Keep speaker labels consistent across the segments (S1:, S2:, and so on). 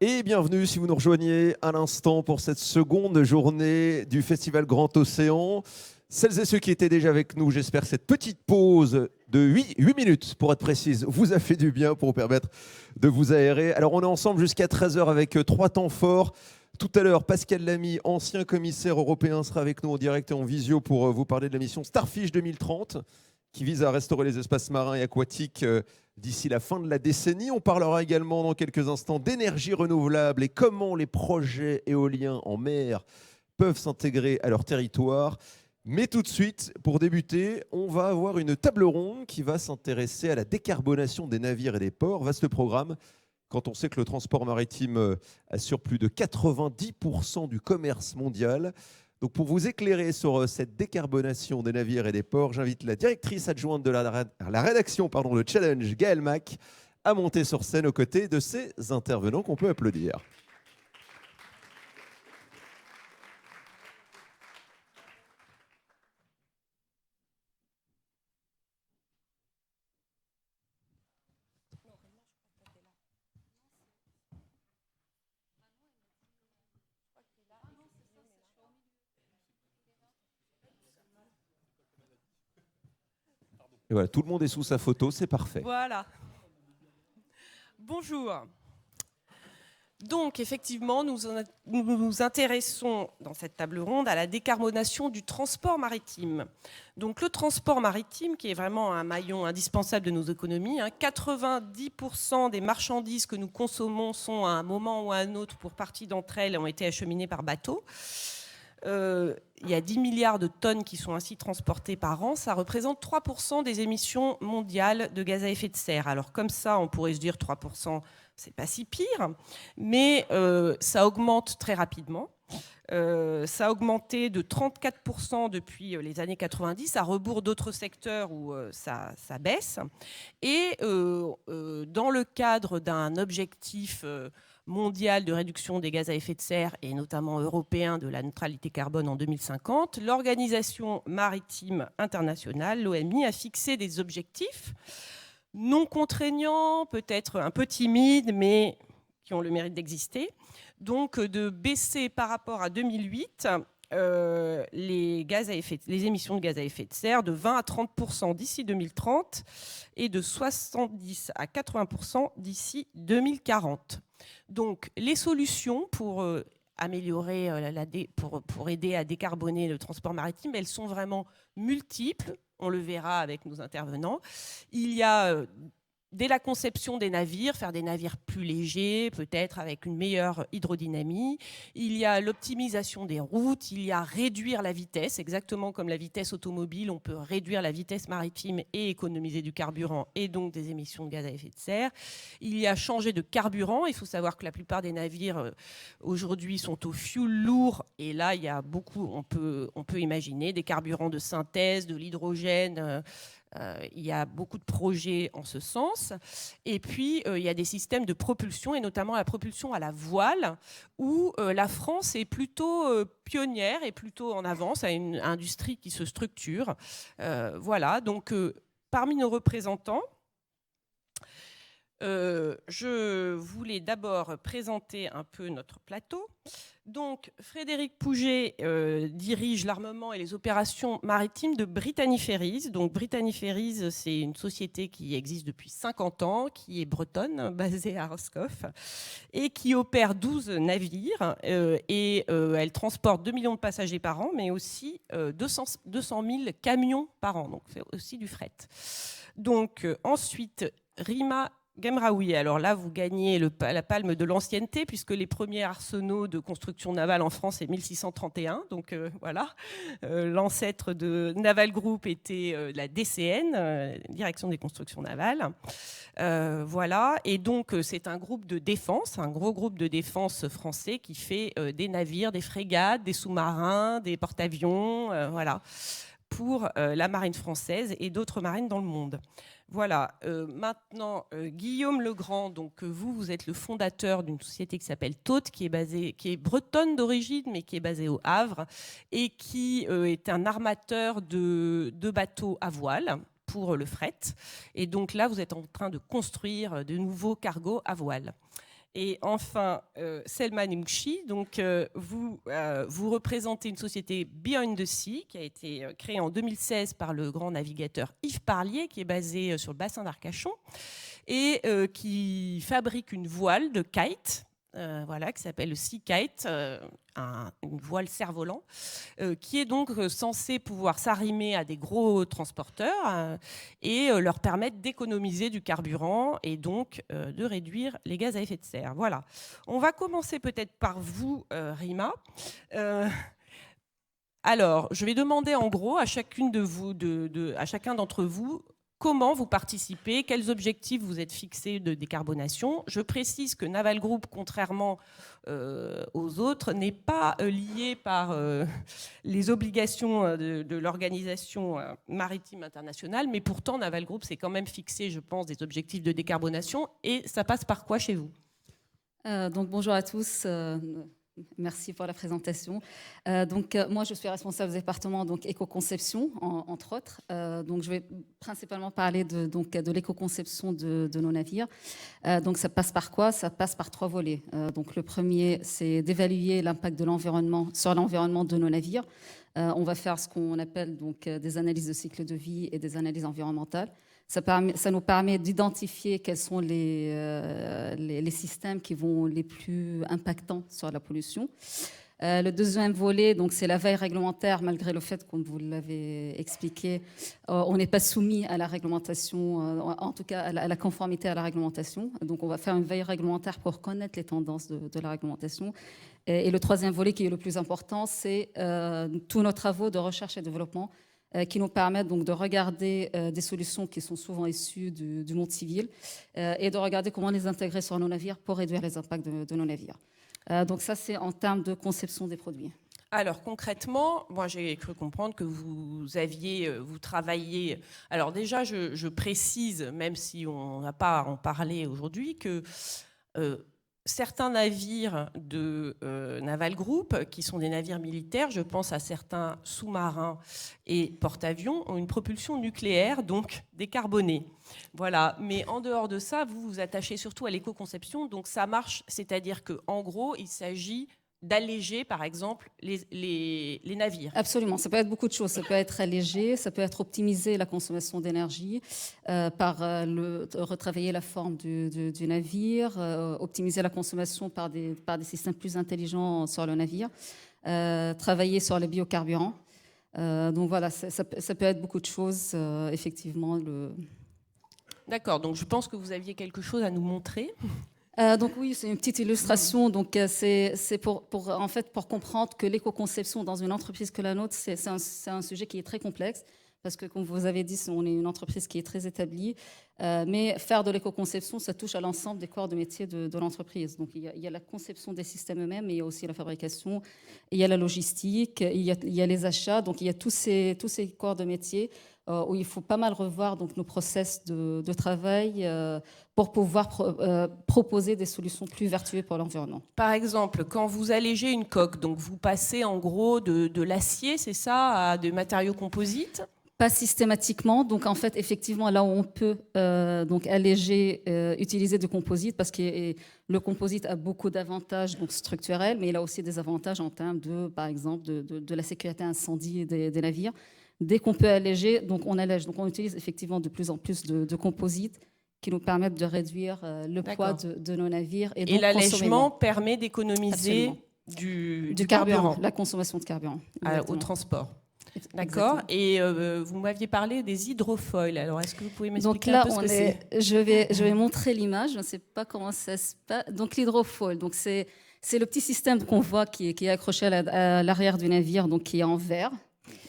S1: Et bienvenue si vous nous rejoignez à l'instant pour cette seconde journée du Festival Grand Océan. Celles et ceux qui étaient déjà avec nous, j'espère que cette petite pause de 8 minutes, pour être précise, vous a fait du bien pour vous permettre de vous aérer. Alors on est ensemble jusqu'à 13 h avec 3 temps forts. Tout à l'heure, Pascal Lamy, ancien commissaire européen, sera avec nous en direct et en visio pour vous parler de la mission Starfish 2030, qui vise à restaurer les espaces marins et aquatiques d'ici la fin de la décennie. On parlera également dans quelques instants d'énergie renouvelable et comment les projets éoliens en mer peuvent s'intégrer à leur territoire. Mais tout de suite, pour débuter, on va avoir une table ronde qui va s'intéresser à la décarbonation des navires et des ports. Vaste programme, quand on sait que le transport maritime assure plus de 90% du commerce mondial. Donc pour vous éclairer sur cette décarbonation des navires et des ports, j'invite la directrice adjointe de la rédaction de Challenge, Gaëlle Mac, à monter sur scène aux côtés de ces intervenants qu'on peut applaudir. Et voilà, tout le monde est sous sa photo, c'est parfait.
S2: Voilà. Bonjour. Donc, effectivement, nous nous intéressons dans cette table ronde à la décarbonation du transport maritime. Donc, le transport maritime, qui est vraiment un maillon indispensable de nos économies, 90% des marchandises que nous consommons sont à un moment ou à un autre, pour partie d'entre elles, ont été acheminées par bateau. Il y a 10 milliards de tonnes qui sont ainsi transportées par an. Ça représente 3% des émissions mondiales de gaz à effet de serre. Alors comme ça, on pourrait se dire 3%, c'est pas si pire, mais ça augmente très rapidement. Ça a augmenté de 34% depuis les années 90, à rebours d'autres secteurs où ça baisse. Et dans le cadre d'un objectif mondial de réduction des gaz à effet de serre, et notamment européen de la neutralité carbone en 2050, l'Organisation maritime internationale, l'OMI, a fixé des objectifs non contraignants, peut-être un peu timides, mais qui ont le mérite d'exister. Donc de baisser par rapport à 2008 les émissions de gaz à effet de serre de 20 à 30% d'ici 2030 et de 70 à 80% d'ici 2040. Donc les solutions pour améliorer, pour aider à décarboner le transport maritime, elles sont vraiment multiples. On le verra avec nos intervenants. Il y a dès la conception des navires, faire des navires plus légers, peut-être avec une meilleure hydrodynamie. Il y a l'optimisation des routes, il y a réduire la vitesse, exactement comme la vitesse automobile, on peut réduire la vitesse maritime et économiser du carburant et donc des émissions de gaz à effet de serre. Il y a changer de carburant, il faut savoir que la plupart des navires aujourd'hui sont au fioul lourd, et là il y a beaucoup, on peut imaginer des carburants de synthèse, de l'hydrogène. Il y a beaucoup de projets en ce sens. Et puis, il y a des systèmes de propulsion, et notamment la propulsion à la voile, où la France est plutôt pionnière et plutôt en avance, à une industrie qui se structure. Voilà, donc parmi nos représentants, je voulais d'abord présenter un peu notre plateau. Donc, Frédéric Pouget dirige l'armement et les opérations maritimes de Brittany Ferries. Donc, Brittany Ferries, c'est une société qui existe depuis 50 ans, qui est bretonne, basée à Roscoff, et qui opère 12 navires. Elle transporte 2 millions de passagers par an, mais aussi 200 000 camions par an. Donc, c'est aussi du fret. Donc, ensuite, Rima Gemraoui, alors là, vous gagnez la palme de l'ancienneté, puisque les premiers arsenaux de construction navale en France, c'est 1631. Donc voilà, l'ancêtre de Naval Group était la DCN, Direction des constructions navales. Voilà, et donc c'est un groupe de défense, un gros groupe de défense français qui fait des navires, des frégates, des sous-marins, des porte-avions, voilà, pour la marine française et d'autres marines dans le monde. Voilà, maintenant, Guillaume Legrand, donc vous êtes le fondateur d'une société qui s'appelle Taute, qui est bretonne d'origine, mais qui est basée au Havre, et qui est un armateur de bateaux à voile pour le fret. Et donc là, vous êtes en train de construire de nouveaux cargos à voile. Et enfin, Selman Mouchi, donc vous représentez une société Beyond the Sea qui a été créée en 2016 par le grand navigateur Yves Parlier, qui est basé sur le bassin d'Arcachon et qui fabrique une voile de kite. Voilà, qui s'appelle le Sea Kite, une voile cerf-volant, qui est donc censée pouvoir s'arrimer à des gros transporteurs et leur permettre d'économiser du carburant et donc de réduire les gaz à effet de serre. Voilà. On va commencer peut-être par vous, Rima. Alors, je vais demander en gros à chacune de vous, à chacun d'entre vous, comment vous participez, quels objectifs vous êtes fixés de décarbonation. Je précise que Naval Group, contrairement aux autres, n'est pas lié par les obligations de l'Organisation maritime internationale, mais pourtant Naval Group s'est quand même fixé, je pense, des objectifs de décarbonation. Et ça passe par quoi chez vous ?
S3: Donc bonjour à tous. Merci pour la présentation. Moi, je suis responsable du département éco-conception, entre autres. Donc, je vais principalement parler de l'éco-conception de nos navires. Donc, ça passe par quoi ? Ça passe par 3 volets. Donc, le premier, c'est d'évaluer l'impact de l'environnement sur l'environnement de nos navires. On va faire ce qu'on appelle des analyses de cycle de vie et des analyses environnementales. Ça nous permet d'identifier quels sont les systèmes qui vont les plus impactants sur la pollution. Le deuxième volet, c'est la veille réglementaire, malgré le fait, comme vous l'avez expliqué, on n'est pas soumis à la réglementation, en tout cas à la conformité à la réglementation. Donc on va faire une veille réglementaire pour connaître les tendances de la réglementation. Et le troisième volet, qui est le plus important, c'est tous nos travaux de recherche et développement qui nous permettent donc de regarder des solutions qui sont souvent issues du monde civil et de regarder comment les intégrer sur nos navires pour réduire les impacts de nos navires. Donc ça, c'est en termes de conception des produits.
S2: Alors concrètement, moi j'ai cru comprendre que vous travailliez. Alors déjà, je précise, même si on n'a pas à en parler aujourd'hui, que certains navires de Naval Group, qui sont des navires militaires, je pense à certains sous-marins et porte-avions, ont une propulsion nucléaire, donc décarbonée. Voilà. Mais en dehors de ça, vous vous attachez surtout à l'éco-conception, donc ça marche, c'est-à-dire qu'en gros, il s'agit d'alléger, par exemple, les navires.
S3: Absolument, ça peut être beaucoup de choses. Ça peut être allégé, ça peut être optimiser la consommation d'énergie par retravailler la forme du navire, optimiser la consommation par des systèmes plus intelligents sur le navire, travailler sur les biocarburants. Donc voilà, ça peut être beaucoup de choses, effectivement.
S2: D'accord, donc je pense que vous aviez quelque chose à nous montrer.
S3: Donc oui, c'est une petite illustration. Donc c'est pour comprendre que l'éco-conception dans une entreprise que la nôtre, c'est un sujet qui est très complexe parce que, comme vous avez dit, on est une entreprise qui est très établie. Mais faire de l'éco-conception, ça touche à l'ensemble des corps de métier de l'entreprise. Donc il y a la conception des systèmes eux-mêmes, mais il y a aussi la fabrication, il y a la logistique, il y a les achats. Donc il y a tous ces corps de métier où il faut pas mal revoir nos process de travail pour pouvoir proposer des solutions plus vertueuses pour l'environnement.
S2: Par exemple, quand vous allégez une coque, donc vous passez en gros de l'acier, c'est ça, à des matériaux composites ?
S3: Pas systématiquement. Donc, en fait, effectivement, là où on peut alléger, utiliser du composite, parce que le composite a beaucoup d'avantages structurels, mais il a aussi des avantages en termes par exemple, de la sécurité incendie des navires. Dès qu'on peut alléger, donc on allège. Donc, on utilise effectivement de plus en plus de composites qui nous permettent de réduire le poids de nos navires.
S2: Et l'allègement permet d'économiser du carburant,
S3: la consommation de carburant
S2: au transport. D'accord. Et vous m'aviez parlé des hydrofoils. Alors, est-ce que vous pouvez m'expliquer un peu ce que c'est ?
S3: Je vais montrer l'image. Je ne sais pas comment ça se passe. Donc, l'hydrofoil, c'est le petit système qu'on voit qui est accroché à l'arrière du navire, donc qui est en verre.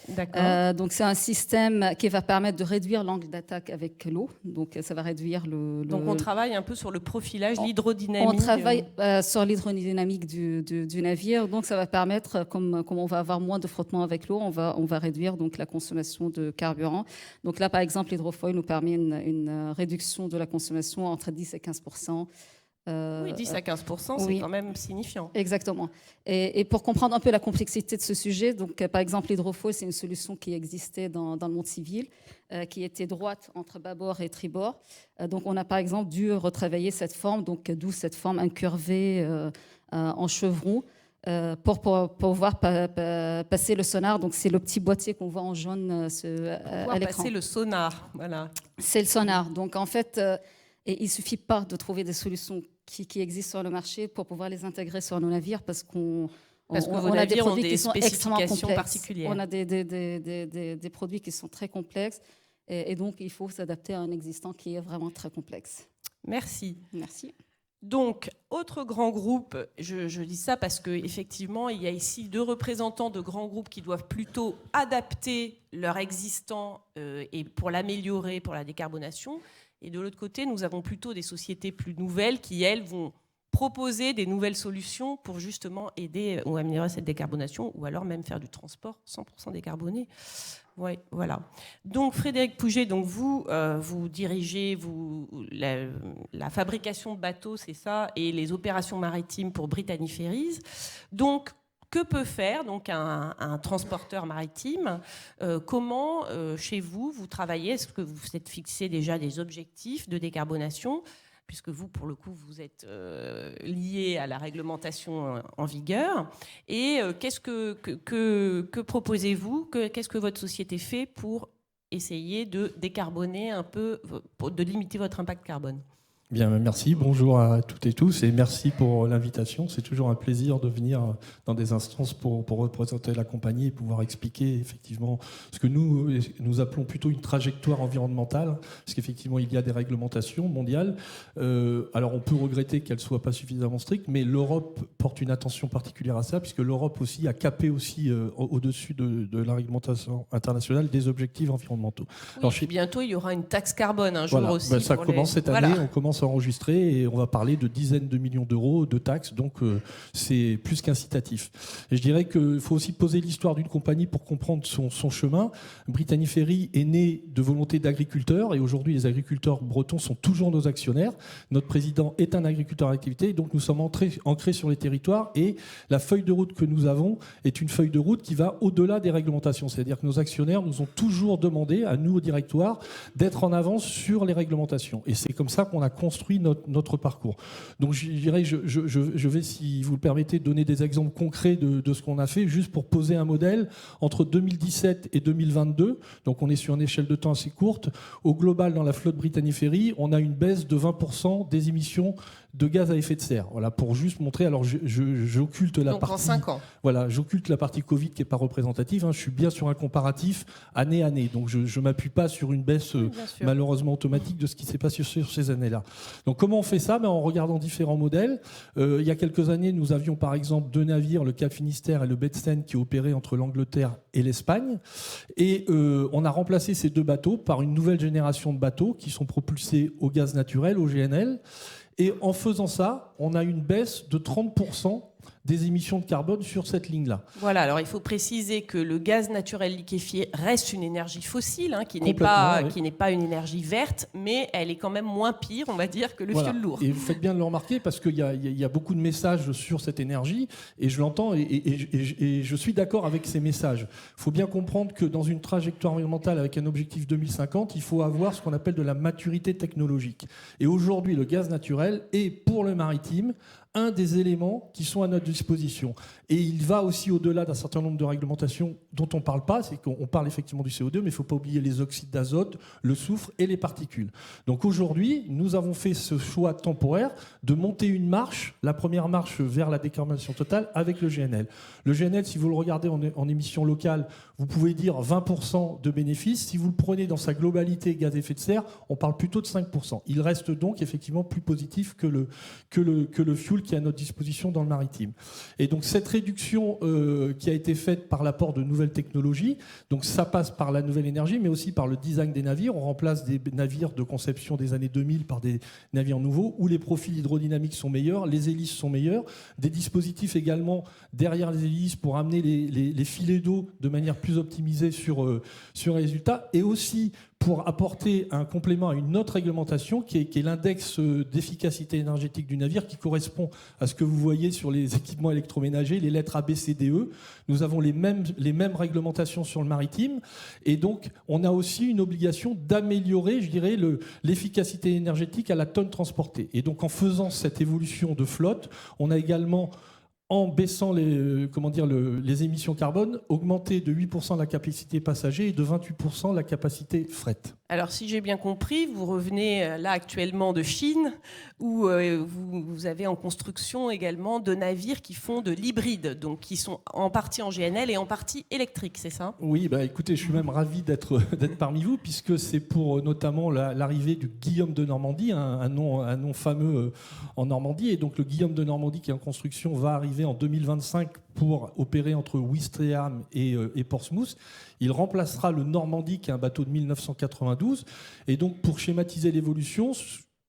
S2: D'accord.
S3: Donc c'est un système qui va permettre de réduire l'angle d'attaque avec l'eau. Donc ça va réduire
S2: Donc on travaille un peu sur le profilage, l'hydrodynamique.
S3: On travaille sur l'hydrodynamique du navire. Donc ça va permettre, comme on va avoir moins de frottement avec l'eau, on va réduire donc la consommation de carburant. Donc là par exemple l'hydrofoil nous permet une réduction de la consommation entre 10 et 15%
S2: Oui, 10 à 15%, c'est
S3: oui.
S2: quand même signifiant.
S3: Exactement. Et pour comprendre un peu la complexité de ce sujet, donc, par exemple, l'hydrofoil, c'est une solution qui existait dans le monde civil, qui était droite entre bâbord et tribord. Donc, on a par exemple dû retravailler cette forme, donc d'où cette forme incurvée en chevron, pour pouvoir passer le sonar. Donc, c'est le petit boîtier qu'on voit en jaune à l'écran.
S2: Passer le sonar, voilà.
S3: C'est le sonar. Donc, en fait, et il ne suffit pas de trouver des solutions qui existent sur le marché pour pouvoir les intégrer sur nos navires parce qu'on a des produits qui sont extrêmement complexes.
S2: Particulières.
S3: On a des produits qui sont très complexes et donc il faut s'adapter à un existant qui est vraiment très complexe.
S2: Merci.
S3: Merci.
S2: Donc, autre grand groupe, je dis ça parce qu'effectivement, il y a ici 2 représentants de grands groupes qui doivent plutôt adapter leur existant et pour l'améliorer, pour la décarbonation. Et de l'autre côté, nous avons plutôt des sociétés plus nouvelles qui, elles, vont proposer des nouvelles solutions pour justement aider ou améliorer cette décarbonation ou alors même faire du transport 100% décarboné. Ouais, voilà. Donc Frédéric Pouget, donc vous dirigez la fabrication de bateaux, c'est ça, et les opérations maritimes pour Brittany Ferries. Donc, que peut faire donc un transporteur maritime? Comment, chez vous, vous travaillez? Est-ce que vous vous êtes fixé déjà des objectifs de décarbonation? Puisque vous, pour le coup, vous êtes lié à la réglementation en vigueur. Et qu'est-ce que proposez-vous? Qu'est-ce que votre société fait pour essayer de décarboner un peu, de limiter votre impact carbone?
S4: Bien, merci. Bonjour à toutes et tous et merci pour l'invitation. C'est toujours un plaisir de venir dans des instances pour représenter la compagnie et pouvoir expliquer effectivement ce que nous appelons plutôt une trajectoire environnementale, parce qu'effectivement il y a des réglementations mondiales. Alors on peut regretter qu'elles ne soient pas suffisamment strictes, mais l'Europe porte une attention particulière à ça, puisque l'Europe aussi a capé aussi au-dessus de la réglementation internationale des objectifs environnementaux.
S2: Oui, alors, bientôt il y aura une taxe carbone un jour
S4: voilà,
S2: aussi.
S4: Ça commence cette année,
S2: voilà.
S4: On commence enregistré et on va parler de dizaines de millions d'euros de taxes, donc c'est plus qu'incitatif. Et je dirais qu'il faut aussi poser l'histoire d'une compagnie pour comprendre son chemin. Brittany Ferries est née de volonté d'agriculteurs et aujourd'hui les agriculteurs bretons sont toujours nos actionnaires. Notre président est un agriculteur d'activité, donc nous sommes ancrés sur les territoires et la feuille de route que nous avons est une feuille de route qui va au-delà des réglementations. C'est-à-dire que nos actionnaires nous ont toujours demandé, à nous au directoire, d'être en avance sur les réglementations. Et c'est comme ça qu'on a construit notre parcours. Donc je dirais, je vais, si vous le permettez, donner des exemples concrets de ce qu'on a fait, juste pour poser un modèle. Entre 2017 et 2022, donc on est sur une échelle de temps assez courte, au global, dans la flotte Brittany Ferries, on a une baisse de 20% des émissions de gaz à effet de serre. Voilà, pour juste montrer, alors j'occulte la partie...
S2: Donc en 5 ans.
S4: Voilà, j'occulte la partie Covid qui n'est pas représentative, hein, je suis bien sur un comparatif année à année, donc je ne m'appuie pas sur une baisse malheureusement automatique de ce qui s'est passé sur ces années-là. Donc comment on fait ça? En regardant différents modèles. Il y a quelques années, nous avions par exemple 2 navires, le Cap Finistère et le Bedsten, qui opéraient entre l'Angleterre et l'Espagne. Et on a remplacé ces 2 bateaux par une nouvelle génération de bateaux qui sont propulsés au gaz naturel, au GNL. Et en faisant ça, on a une baisse de 30% des émissions de carbone sur cette ligne-là.
S2: Voilà, alors il faut préciser que le gaz naturel liquéfié reste une énergie fossile, qui n'est pas une énergie verte, mais elle est quand même moins pire, on va dire, que le fioul lourd.
S4: Et vous faites bien de le remarquer parce qu'il y a beaucoup de messages sur cette énergie, et je l'entends, et je suis d'accord avec ces messages. Il faut bien comprendre que dans une trajectoire environnementale avec un objectif 2050, il faut avoir ce qu'on appelle de la maturité technologique. Et aujourd'hui, le gaz naturel est, pour le maritime, un des éléments qui sont à notre disposition. Et il va aussi au-delà d'un certain nombre de réglementations dont on ne parle pas, c'est qu'on parle effectivement du CO2, mais il ne faut pas oublier les oxydes d'azote, le soufre et les particules. Donc aujourd'hui, nous avons fait ce choix temporaire de monter une marche, la première marche vers la décarbonation totale avec le GNL. Le GNL, si vous le regardez en émission locale, vous pouvez dire 20% de bénéfices. Si vous le prenez dans sa globalité gaz à effet de serre, on parle plutôt de 5%. Il reste donc effectivement plus positif que le fuel qui est à notre disposition dans le maritime. Et donc cette réduction qui a été faite par l'apport de nouvelles technologies, donc ça passe par la nouvelle énergie, mais aussi par le design des navires. On remplace des navires de conception des années 2000 par des navires nouveaux où les profils hydrodynamiques sont meilleurs, les hélices sont meilleures, des dispositifs également derrière les hélices pour amener les filets d'eau de manière plus plus optimisé sur les résultats, et aussi pour apporter un complément à une autre réglementation qui est l'index d'efficacité énergétique du navire, qui correspond à ce que vous voyez sur les équipements électroménagers, les lettres A, B, C, D, E. Nous avons les mêmes réglementations sur le maritime, et donc on a aussi une obligation d'améliorer, je dirais, l'efficacité énergétique à la tonne transportée. Et donc en faisant cette évolution de flotte, on a également, en baissant les émissions carbone, augmenté de 8% la capacité passager et de 28% la capacité fret.
S2: Alors, si j'ai bien compris, vous revenez là actuellement de Chine, où vous avez en construction également de navires qui font de l'hybride, donc qui sont en partie en GNL et en partie électrique, c'est ça ?
S4: Oui, écoutez, je suis même ravi d'être parmi vous, puisque c'est pour notamment l'arrivée du Guillaume de Normandie, un nom fameux en Normandie. Et donc le Guillaume de Normandie qui est en construction va arriver en 2025 pour opérer entre Ouistreham et Portsmouth. Il remplacera le Normandie, qui est un bateau de 1992. Et donc, pour schématiser l'évolution,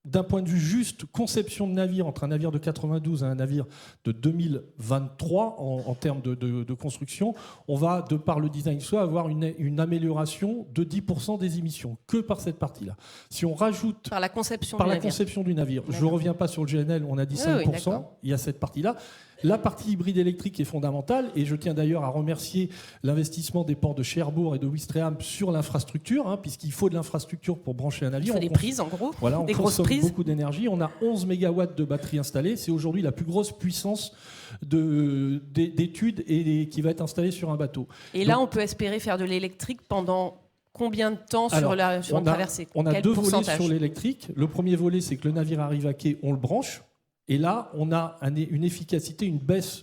S4: d'un point de vue juste conception de navire, entre un navire de 92 et un navire de 2023 en termes de construction, on va, de par le design soit, avoir une amélioration de 10% des émissions, que par cette partie-là. Si on rajoute...
S2: Par la conception
S4: du navire. Je ne reviens pas sur le GNL, on a dit 5%,
S2: oui,
S4: il y a cette partie-là. La partie hybride électrique est fondamentale, et je tiens d'ailleurs à remercier l'investissement des ports de Cherbourg et de Ouistreham sur l'infrastructure, puisqu'il faut de l'infrastructure pour brancher un navire.
S2: Il faut des prises, en gros,
S4: voilà,
S2: des
S4: on
S2: grosses
S4: consomme
S2: prises.
S4: beaucoup d'énergie. On a 11 mégawatts de batteries installées. C'est aujourd'hui la plus grosse puissance d'études qui va être installée sur un bateau.
S2: Et là, on peut espérer faire de l'électrique pendant combien de temps sur une traversée ?
S4: On a
S2: Quel
S4: 2 volets
S2: pourcentage ?
S4: sur l'électrique. Le premier volet, c'est que le navire arrive à quai, on le branche. Et là, on a une efficacité, une baisse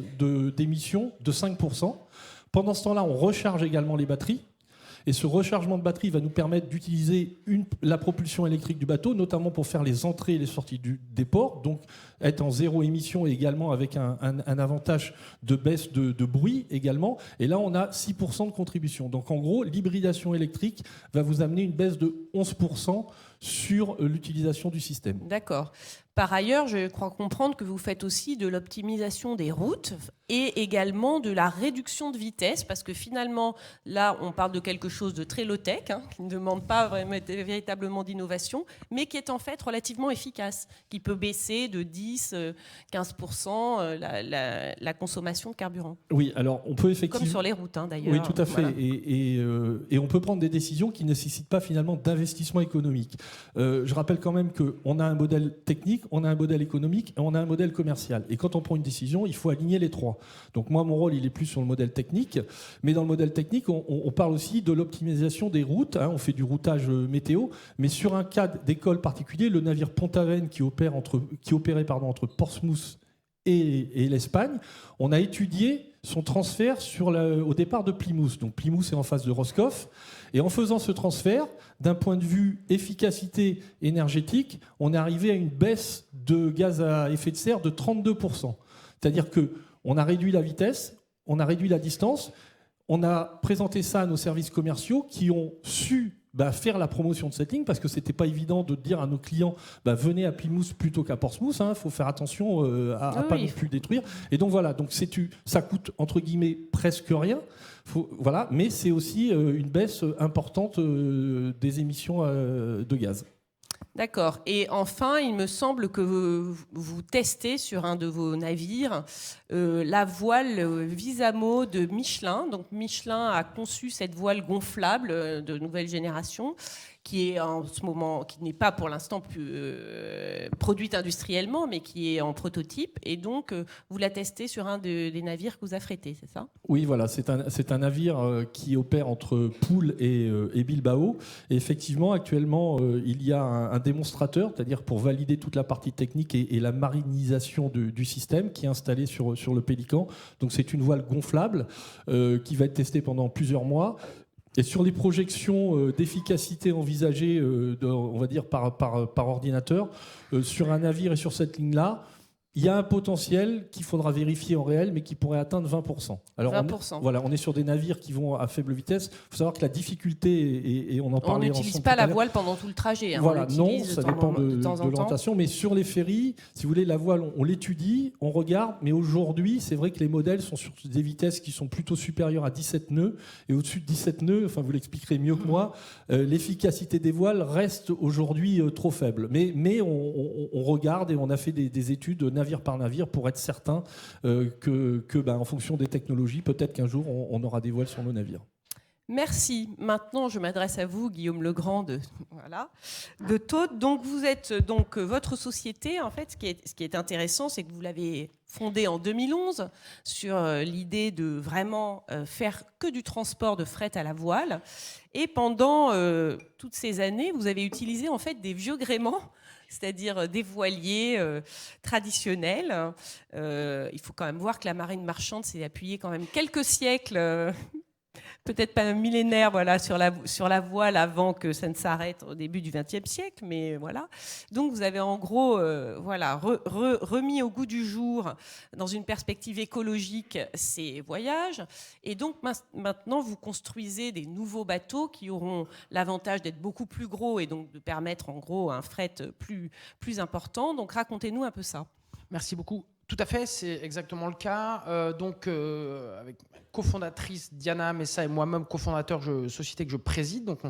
S4: d'émissions de 5%. Pendant ce temps-là, on recharge également les batteries. Et ce rechargement de batterie va nous permettre d'utiliser la propulsion électrique du bateau, notamment pour faire les entrées et les sorties des ports, donc être en zéro émission et également avec un avantage de baisse de bruit également. Et là, on a 6% de contribution. Donc en gros, l'hybridation électrique va vous amener une baisse de 11% sur l'utilisation du système.
S2: D'accord. Par ailleurs, je crois comprendre que vous faites aussi de l'optimisation des routes et également de la réduction de vitesse, parce que finalement, là, on parle de quelque chose de très low-tech, qui ne demande pas véritablement d'innovation, mais qui est en fait relativement efficace, qui peut baisser de 10-15% la consommation de carburant.
S4: Oui, alors on peut effectivement...
S2: Comme sur les routes, d'ailleurs.
S4: Oui, tout à fait.
S2: Voilà.
S4: Et on peut prendre des décisions qui ne nécessitent pas finalement d'investissement économique. Je rappelle quand même qu'on a un modèle technique, on a un modèle économique et on a un modèle commercial. Et quand on prend une décision, il faut aligner les trois. Donc moi, mon rôle, il est plus sur le modèle technique. Mais dans le modèle technique, on parle aussi de l'optimisation des routes. On fait du routage météo. Mais sur un cas d'école particulier, le navire Pont-Aven qui opérait entre Portsmouth et l'Espagne, on a étudié son transfert au départ de Plymouth. Donc Plymouth est en face de Roscoff. Et en faisant ce transfert, d'un point de vue efficacité énergétique, on est arrivé à une baisse de gaz à effet de serre de 32%. C'est-à-dire qu'on a réduit la vitesse, on a réduit la distance, on a présenté ça à nos services commerciaux qui ont su faire la promotion de cette ligne, parce que ce n'était pas évident de dire à nos clients venez à Plymouth plutôt qu'à Portsmouth, il faut faire attention à ne pas non plus détruire. Et donc voilà, ça coûte entre guillemets presque rien, mais c'est aussi une baisse importante des émissions de gaz.
S2: D'accord. Et enfin, il me semble que vous testez sur un de vos navires la voile Visamo de Michelin. Donc Michelin a conçu cette voile gonflable de nouvelle génération qui est en ce moment, qui n'est pas pour l'instant produite industriellement, mais qui est en prototype. Et donc, vous la testez sur un des navires que vous affrétez, c'est ça ?
S4: Oui, voilà, c'est un navire qui opère entre Poole et Bilbao. Et effectivement, actuellement, il y a un démonstrateur, c'est-à-dire pour valider toute la partie technique et la marinisation du système qui est installé sur le Pélican. Donc, c'est une voile gonflable qui va être testée pendant plusieurs mois. Et sur les projections d'efficacité envisagées, on va dire par ordinateur, sur un navire et sur cette ligne-là, Il y a un potentiel qu'il faudra vérifier en réel, mais qui pourrait atteindre 20%. Alors
S2: 20%.
S4: On est sur des navires qui vont à faible vitesse. Il faut savoir que la difficulté, et on en
S2: On
S4: parlait
S2: n'utilise
S4: ensemble
S2: pas
S4: tout à
S2: la
S4: l'heure.
S2: voile pendant tout le trajet. Hein.
S4: Voilà,
S2: On
S4: non,
S2: l'utilise
S4: ça
S2: de temps
S4: dépend de
S2: en temps.
S4: l'orientation. Mais sur les ferries, si vous voulez, la voile, on l'étudie, on regarde. Mais aujourd'hui, c'est vrai que les modèles sont sur des vitesses qui sont plutôt supérieures à 17 nœuds. Et au-dessus de 17 nœuds, enfin vous l'expliquerez mieux que moi, l'efficacité des voiles reste aujourd'hui trop faible. Mais on regarde et on a fait des études navire par navire pour être certain en fonction des technologies, peut-être qu'un jour on aura des voiles sur nos navires.
S2: Merci. Maintenant, je m'adresse à vous, Guillaume Legrand de Taude. Donc, vous êtes votre société. En fait, ce qui est intéressant, c'est que vous l'avez fondée en 2011 sur l'idée de vraiment faire que du transport de fret à la voile. Et pendant toutes ces années, vous avez utilisé en fait des vieux gréements, c'est-à-dire des voiliers traditionnels. Il faut quand même voir que la marine marchande s'est appuyée quand même quelques siècles. Peut-être pas un millénaire sur la voile avant que ça ne s'arrête au début du XXe siècle, mais voilà. Donc vous avez en gros remis au goût du jour, dans une perspective écologique, ces voyages. Et donc maintenant vous construisez des nouveaux bateaux qui auront l'avantage d'être beaucoup plus gros et donc de permettre en gros un fret plus important. Donc racontez-nous un peu ça.
S5: Merci beaucoup. Tout à fait, c'est exactement le cas. Avec ma cofondatrice Diana Messa et moi-même, cofondateur de société que je préside, donc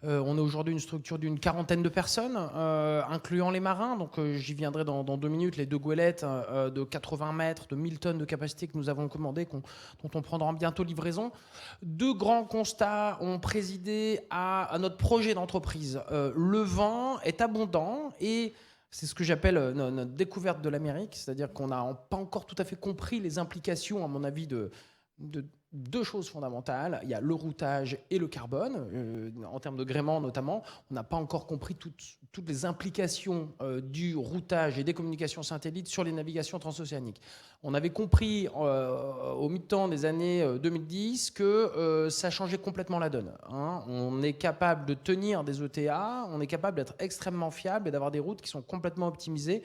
S5: on est aujourd'hui une structure d'une 40aine de personnes, incluant les marins. Donc j'y viendrai dans 2 minutes. Les 2 goélettes de 80 mètres, de 1000 tonnes de capacité que nous avons commandées, dont on prendra bientôt livraison. 2 grands constats ont présidé à notre projet d'entreprise. Le vent est abondant et c'est ce que j'appelle notre découverte de l'Amérique, c'est-à-dire qu'on n'a pas encore tout à fait compris les implications, à mon avis, de 2 choses fondamentales. Il y a le routage et le carbone, en termes de gréement notamment. On n'a pas encore compris toutes les implications du routage et des communications satellites sur les navigations transocéaniques. On avait compris au mi-temps des années 2010 que ça changeait complètement la donne. Hein. On est capable de tenir des ETA, on est capable d'être extrêmement fiable et d'avoir des routes qui sont complètement optimisées,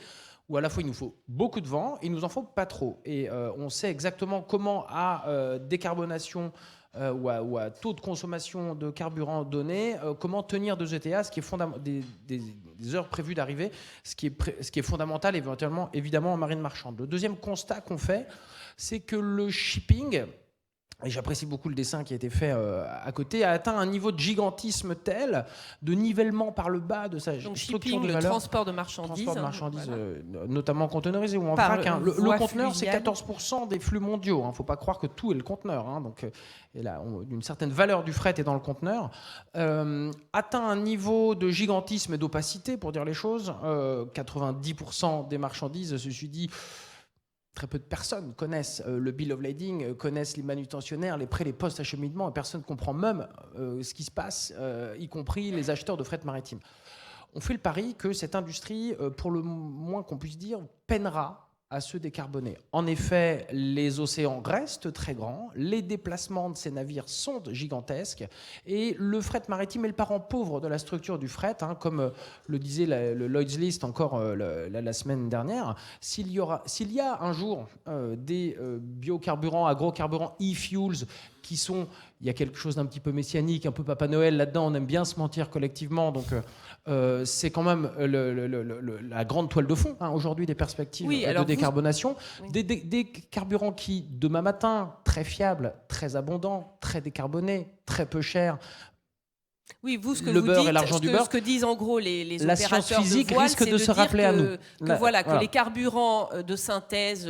S5: où à la fois il nous faut beaucoup de vent et il nous en faut pas trop. Et on sait exactement comment à décarbonation ou à taux de consommation de carburant donné, comment tenir 2 ETA, ce qui est des heures prévues d'arrivée, ce qui est fondamental évidemment en marine marchande. Le deuxième constat qu'on fait, c'est que le shipping, et j'apprécie beaucoup le dessin qui a été fait à côté, a atteint un niveau de gigantisme tel, de nivellement par le bas de sa
S2: Donc,
S5: structure
S2: shipping,
S5: de
S2: le
S5: valeur.
S2: transport de marchandises.
S5: Voilà. Notamment conteneurisé ou en
S2: Par
S5: vrac. Hein. Le conteneur, c'est
S2: fluviale.
S5: 14% des flux mondiaux. Il ne faut pas croire que tout est le conteneur. Hein. Donc, et là, une certaine valeur du fret est dans le conteneur. Atteint un niveau de gigantisme et d'opacité, pour dire les choses. 90% des marchandises, ceci dit, très peu de personnes connaissent le bill of lading, connaissent les manutentionnaires, les prêts, les postes acheminement, et personne ne comprend même ce qui se passe, y compris les acheteurs de fret maritime. On fait le pari que cette industrie, pour le moins qu'on puisse dire, peinera à se décarboner. En effet, les océans restent très grands, les déplacements de ces navires sont gigantesques, et le fret maritime est le parent pauvre de la structure du fret, hein, comme le disait le Lloyd's List encore la semaine dernière. S'il y a un jour des biocarburants, agrocarburants, e-fuels, qui sont, il y a quelque chose d'un petit peu messianique, un peu Papa Noël là-dedans, on aime bien se mentir collectivement, donc c'est quand même la grande toile de fond, hein, aujourd'hui, des perspectives de décarbonation. Oui. Des carburants qui, demain matin, très fiables, très abondants, très décarbonés, très peu chers.
S2: Oui, vous, ce que
S5: le
S2: vous
S5: beurre
S2: dites,
S5: et l'argent du beurre.
S2: Ce que disent en gros les
S5: la
S2: opérateurs
S5: science physique
S2: de voile,
S5: risque de se rappeler à nous.
S2: Que les carburants de synthèse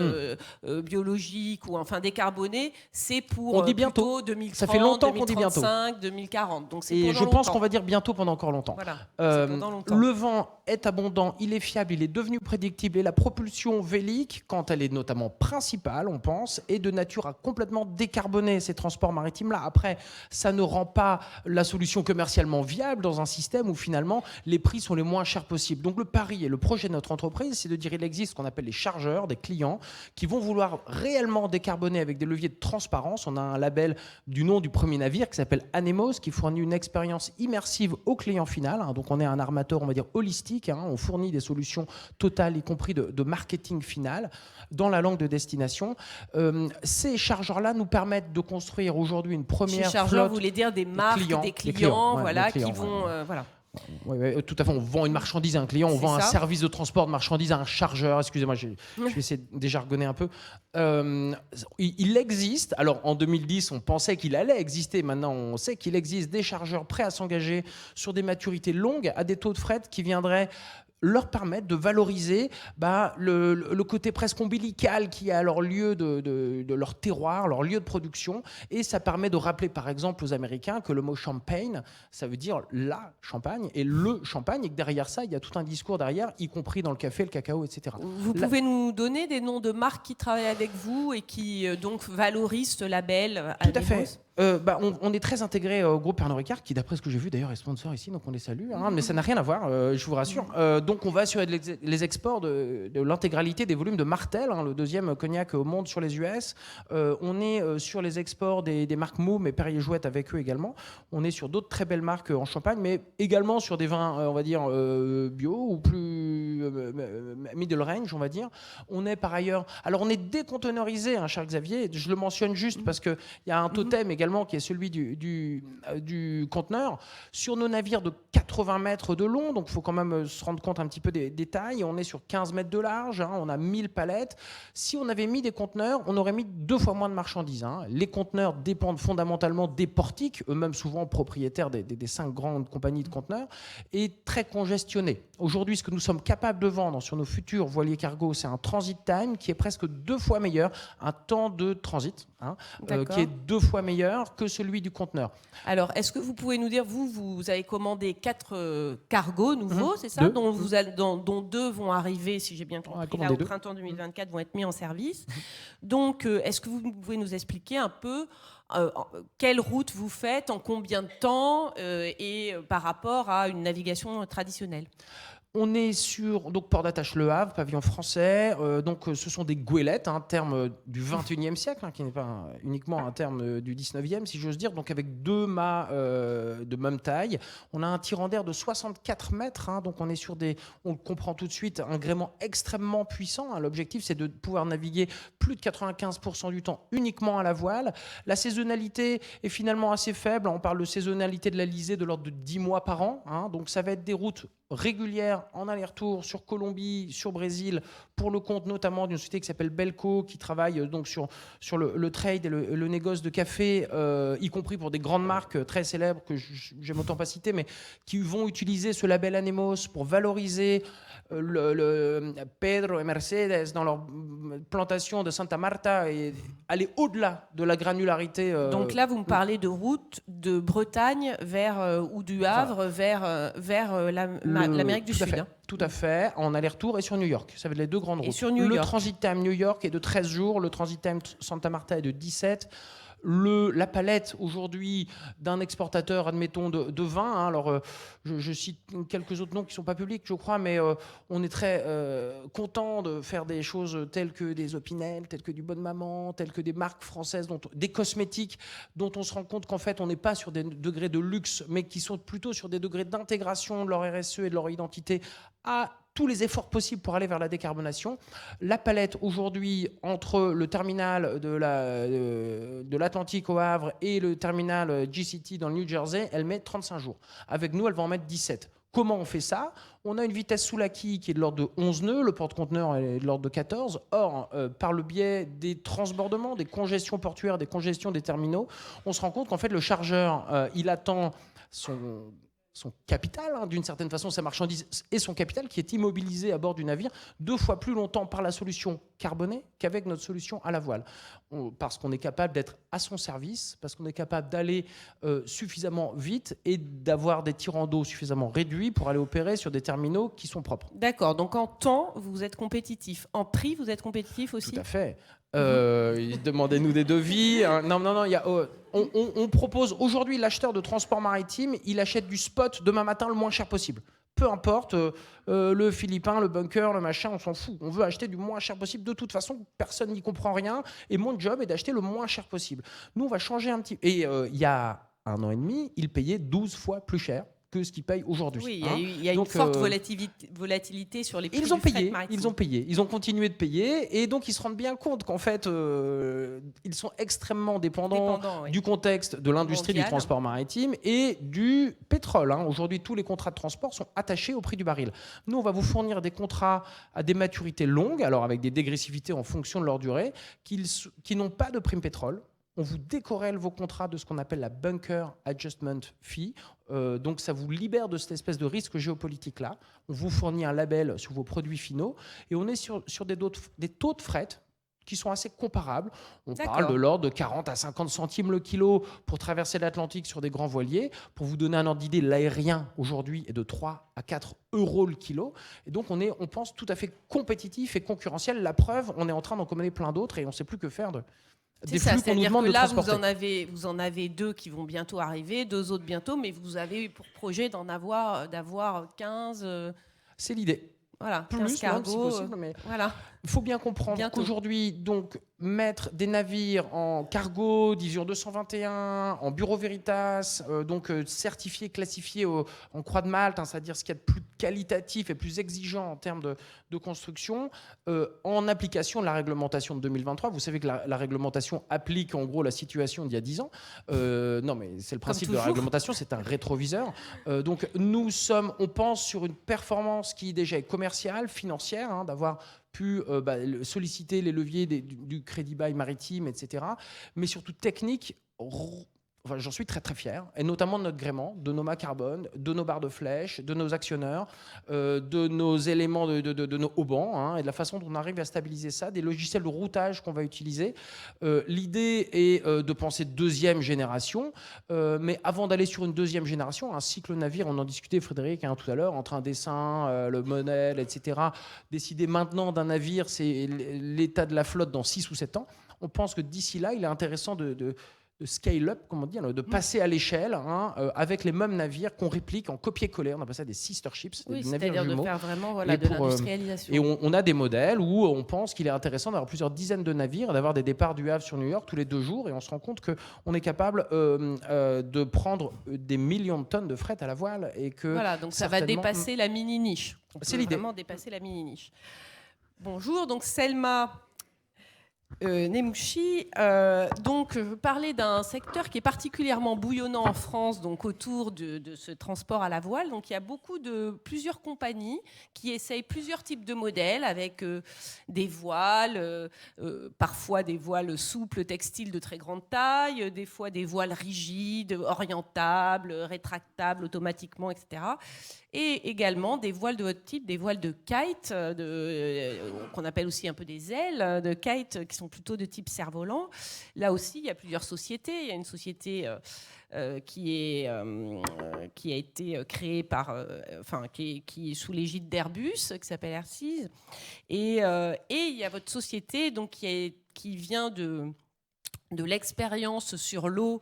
S2: biologique ou enfin décarbonés, c'est pour plutôt 2030,
S5: ça fait longtemps qu'on dit bientôt.
S2: 2035, 2040. Donc c'est
S5: et
S2: pendant
S5: je pense
S2: longtemps.
S5: qu'on va dire bientôt pendant encore longtemps.
S2: Voilà, pendant longtemps.
S5: Le vent est abondant, il est fiable, il est devenu prédictible et la propulsion vélique, quand elle est notamment principale, on pense, est de nature à complètement décarboner ces transports maritimes-là. Après, ça ne rend pas la solution commerciale commercialement viable dans un système où finalement les prix sont les moins chers possibles. Donc le pari et le projet de notre entreprise, c'est de dire qu'il existe ce qu'on appelle les chargeurs, des clients qui vont vouloir réellement décarboner avec des leviers de transparence. On a un label du nom du premier navire qui s'appelle Anemos, qui fournit une expérience immersive au client final. Donc on est un armateur, on va dire, holistique. On fournit des solutions totales, y compris de marketing final, dans la langue de destination. Ces chargeurs-là nous permettent de construire aujourd'hui une première
S2: Ces chargeurs,
S5: flotte.
S2: vous voulez dire des marques, des clients, qui vont... voilà.
S5: Oui, tout à fait. On vend une marchandise à un client, on vend un
S2: ça.
S5: service de transport de marchandises à un chargeur. Excusez-moi, je vais essayer de déjargonner un peu. Il existe, alors en 2010, on pensait qu'il allait exister. Maintenant, on sait qu'il existe des chargeurs prêts à s'engager sur des maturités longues à des taux de fret qui viendraient leur permettre de valoriser le côté presque ombilical qui est à leur lieu de leur terroir, leur lieu de production. Et ça permet de rappeler, par exemple, aux Américains que le mot champagne, ça veut dire la champagne et le champagne, et que derrière ça, il y a tout un discours derrière, y compris dans le café, le cacao, etc.
S2: Vous pouvez nous donner des noms de marques qui travaillent avec vous et qui donc valorisent ce label
S5: Tout à fait. On est très intégré au groupe Pernod Ricard, qui d'après ce que j'ai vu d'ailleurs est sponsor ici, donc on les salue, mais ça n'a rien à voir, je vous rassure. Donc on va sur les exports de l'intégralité des volumes de Martell, le deuxième cognac au monde sur les US. On est sur les exports des marques Moum et Perrier-Jouët avec eux également. On est sur d'autres très belles marques en Champagne, mais également sur des vins, on va dire, bio ou plus middle range, on va dire. On est par ailleurs... Alors on est déconteneurisé, Charles Xavier, je le mentionne juste parce qu'il y a un totem également qui est celui du conteneur. Sur nos navires de 80 mètres de long, donc il faut quand même se rendre compte un petit peu des tailles, on est sur 15 mètres de large, on a 1000 palettes. Si on avait mis des conteneurs, on aurait mis 2 fois moins de marchandises. Les conteneurs dépendent fondamentalement des portiques, eux-mêmes souvent propriétaires des 5 grandes compagnies de conteneurs, et très congestionnés. Aujourd'hui, ce que nous sommes capables de vendre sur nos futurs voiliers cargo, c'est un transit time qui est presque 2 fois meilleur, un temps de transit qui est 2 fois meilleur que celui du conteneur.
S2: Alors, est-ce que vous pouvez nous dire, vous avez commandé 4 cargos nouveaux, c'est ça,
S5: 2.
S2: dont 2 vont arriver, si j'ai bien compris, là, au printemps 2024, vont être mis en service. Donc, est-ce que vous pouvez nous expliquer un peu quelle route vous faites, en combien de temps et par rapport à une navigation traditionnelle?
S5: On est sur port d'attache Le Havre, pavillon français. Ce sont des goélettes, un terme du 21e siècle, qui n'est pas uniquement un terme du 19e, si j'ose dire. Donc avec 2 mâts de même taille. On a un tirant d'air de 64 mètres. Donc on est sur on le comprend tout de suite, un gréement extrêmement puissant. L'objectif, c'est de pouvoir naviguer plus de 95% du temps uniquement à la voile. La saisonnalité est finalement assez faible. On parle de saisonnalité de l'Alizé de l'ordre de 10 mois par an. Donc ça va être des routes régulière en aller-retour sur Colombie, sur Brésil, pour le compte notamment d'une société qui s'appelle Belco, qui travaille donc sur le trade et le négoce de café, y compris pour des grandes marques très célèbres que j'aime autant pas citer, mais qui vont utiliser ce label Anemos pour valoriser le Pedro et Mercedes dans leur plantation de Santa Marta et aller au-delà de la granularité.
S2: Donc là, vous me parlez de route de Bretagne ou du Havre vers l'Amérique du Sud.
S5: Tout à fait, en aller-retour et sur New York. Ça va être les 2 grandes routes. Le transit time New York est de 13 jours, le transit time Santa Marta est de 17. La palette aujourd'hui d'un exportateur, admettons, de vin, alors je cite quelques autres noms qui ne sont pas publics, je crois, mais on est très content de faire des choses telles que des Opinel, telles que du Bonne Maman, telles que des marques françaises, des cosmétiques, dont on se rend compte qu'en fait on n'est pas sur des degrés de luxe, mais qui sont plutôt sur des degrés d'intégration de leur RSE et de leur identité à tous les efforts possibles pour aller vers la décarbonation. La palette aujourd'hui entre le terminal de l'Atlantique au Havre et le terminal GCT dans le New Jersey, elle met 35 jours. Avec nous, elle va en mettre 17. Comment on fait ça? On a une vitesse sous la quille qui est de l'ordre de 11 nœuds, le porte-conteneur est de l'ordre de 14. Or, par le biais des transbordements, des congestions portuaires, des congestions des terminaux, on se rend compte qu'en fait, le chargeur, il attend son capital, d'une certaine façon, sa marchandise et son capital qui est immobilisé à bord du navire 2 fois plus longtemps par la solution carbonée qu'avec notre solution à la voile. Parce qu'on est capable d'être à son service, parce qu'on est capable d'aller suffisamment vite et d'avoir des tirants d'eau suffisamment réduits pour aller opérer sur des terminaux qui sont propres.
S2: D'accord, donc en temps, vous êtes compétitif. En prix, vous êtes compétitif aussi?
S5: Tout à fait. Demandez-nous des devis. Non, on propose aujourd'hui, l'acheteur de transport maritime, il achète du spot demain matin le moins cher possible. Peu importe, le philippin, le bunker, le machin, on s'en fout. On veut acheter du moins cher possible. De toute façon, personne n'y comprend rien. Et mon job est d'acheter le moins cher possible. Nous, on va changer un petit... Et il y a 1 an et demi, il payait 12 fois plus cher que ce qu'ils payent aujourd'hui.
S2: Oui, il y a une forte volatilité sur les prix du fret maritime.
S5: Ils ont payé, ils ont continué de payer, et donc ils se rendent bien compte qu'en fait, ils sont extrêmement dépendants du contexte de l'industrie du transport maritime et du pétrole. Aujourd'hui, tous les contrats de transport sont attachés au prix du baril. Nous, on va vous fournir des contrats à des maturités longues, alors avec des dégressivités en fonction de leur durée, qui n'ont pas de prime pétrole. On vous décorrèle vos contrats de ce qu'on appelle la Bunker Adjustment Fee. Donc ça vous libère de cette espèce de risque géopolitique-là. On vous fournit un label sur vos produits finaux. Et on est sur des taux de fret qui sont assez comparables. On parle de l'ordre de 40 à 50 centimes le kilo pour traverser l'Atlantique sur des grands voiliers. Pour vous donner un ordre d'idée, l'aérien aujourd'hui est de 3 à 4 euros le kilo. Et donc on pense tout à fait compétitif et concurrentiel. La preuve, on est en train d'en commaner plein d'autres et on ne sait plus que faire des flux qu'on nous demande de transporter.
S2: Vous en avez 2 qui vont bientôt arriver, 2 autres bientôt, mais vous avez pour projet d'avoir 15...
S5: C'est l'idée.
S2: Voilà,
S5: plus,
S2: 15 cargos,
S5: si possible, mais
S2: voilà.
S5: Il faut bien comprendre qu'aujourd'hui, donc, mettre des navires en cargo, division 221, en bureau Veritas, certifiés, classifiés en croix de Malte, c'est-à-dire ce qu'il y a de plus qualitatif et plus exigeant en termes de construction, en application de la réglementation de 2023. Vous savez que la réglementation applique en gros la situation d'il y a 10 ans. Non, mais c'est le principe de la réglementation, c'est un rétroviseur. Donc on pense sur une performance qui déjà est commerciale, financière, d'avoir pu solliciter les leviers du crédit bail maritime, etc. Mais surtout technique. J'en suis très très fier, et notamment de notre gréement, de nos mâts carbone, de nos barres de flèche, de nos actionneurs, de nos éléments, de nos haubans, et de la façon dont on arrive à stabiliser ça, des logiciels de routage qu'on va utiliser. L'idée est de penser deuxième génération, mais avant d'aller sur une deuxième génération, un cycle navire, on en discutait Frédéric tout à l'heure, entre un dessin, le modèle, etc. Décider maintenant d'un navire, c'est l'état de la flotte dans 6 ou 7 ans. On pense que d'ici là, il est intéressant de scale-up, comme on dit, de passer à l'échelle avec les mêmes navires qu'on réplique en copier-coller. On appelle ça des sister ships, des navires
S2: c'est-à-dire
S5: jumeaux.
S2: de faire vraiment de l'industrialisation.
S5: Et on a des modèles où on pense qu'il est intéressant d'avoir plusieurs dizaines de navires, d'avoir des départs du Havre sur New York tous les 2 jours, et on se rend compte qu'on est capable de prendre des millions de tonnes de fret à la voile. Et que
S2: voilà, donc ça va dépasser la mini-niche.
S5: C'est l'idée.
S2: Vraiment dépasser la mini-niche. Bonjour, donc Selma Nemouchi, donc je veux parler d'un secteur qui est particulièrement bouillonnant en France, donc autour de ce transport à la voile. Donc il y a plusieurs compagnies qui essayent plusieurs types de modèles avec des voiles, parfois des voiles souples textiles de très grande taille, des fois des voiles rigides, orientables, rétractables automatiquement, etc. Et également des voiles de votre type, des voiles de kite, qu'on appelle aussi un peu des ailes de kite, qui sont plutôt de type cerf-volant. Là aussi, il y a plusieurs sociétés. Il y a une société qui a été créée qui est sous l'égide d'Airbus, qui s'appelle Airseas. Et il y a votre société donc, qui vient de l'expérience sur l'eau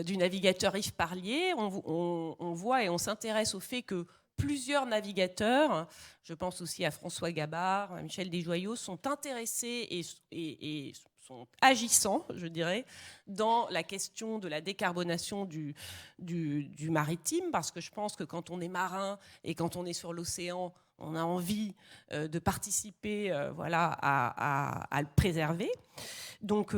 S2: du navigateur Yves Parlier. On voit et on s'intéresse au fait que plusieurs navigateurs, je pense aussi à François Gabard, à Michel Desjoyaux, sont intéressés et sont agissants, je dirais, dans la question de la décarbonation du maritime, parce que je pense que quand on est marin et quand on est sur l'océan, on a envie de participer à le préserver. Donc